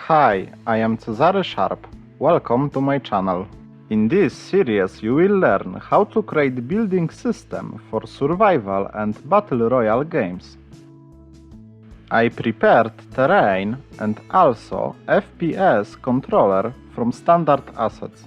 Hi, I am Cezary Sharp. Welcome to my channel. In this series you will learn how to create building system for survival and battle royale games. I prepared terrain and also FPS controller from standard assets.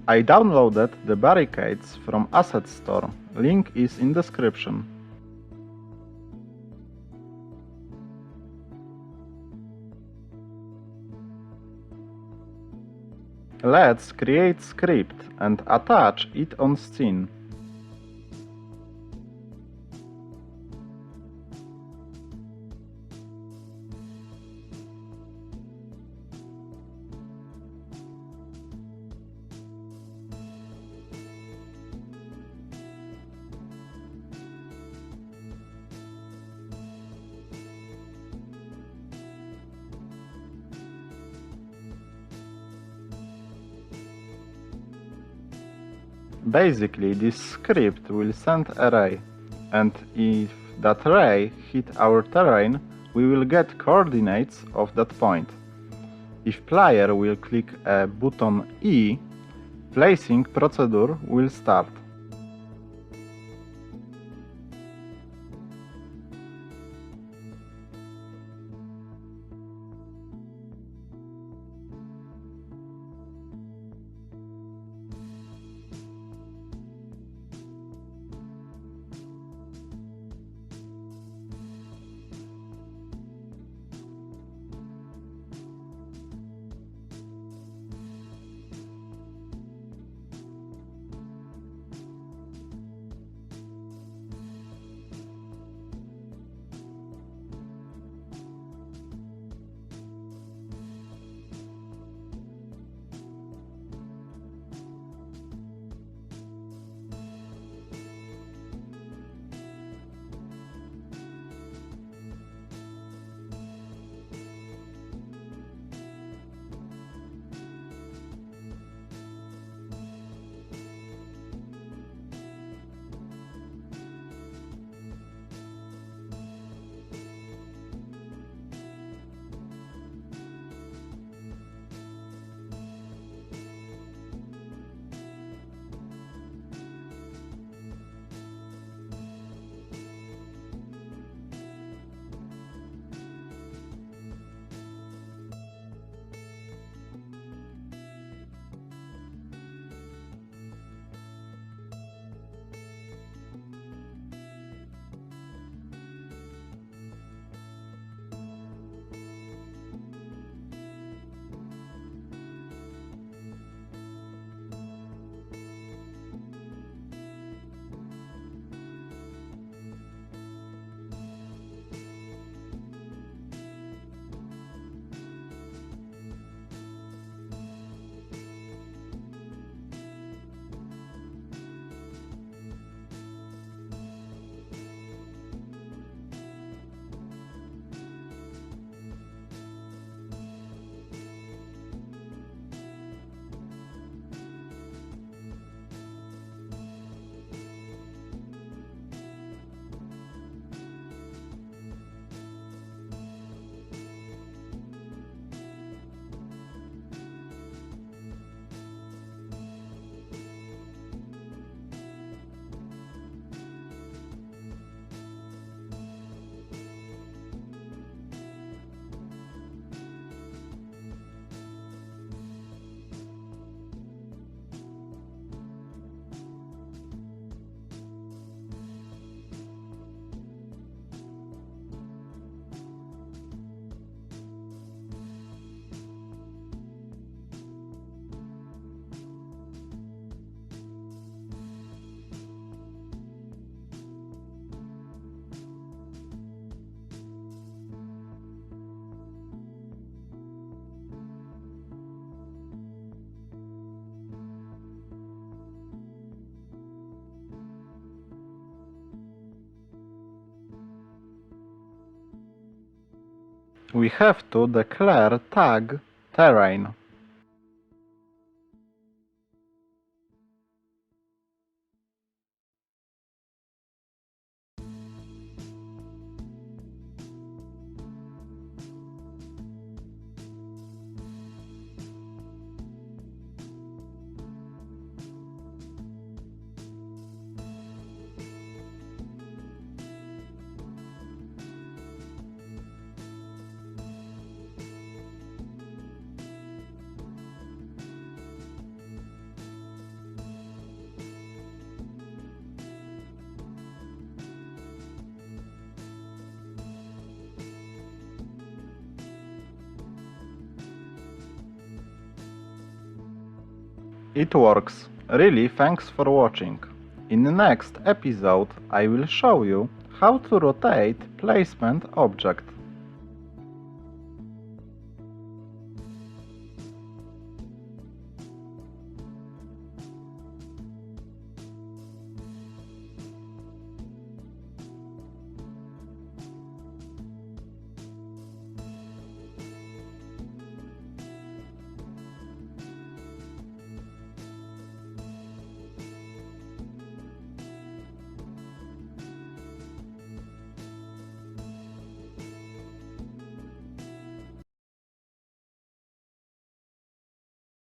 I downloaded the barricades from Asset Store. Link is in description. Let's create script and attach it on scene. Basically, this script will send a ray, and if that ray hit our terrain, we will get coordinates of that point. If player will click a button E, placing procedure will start. we have to declare tag terrain. It works. Really, thanks for watching. In the next episode I will show you how to rotate placement object.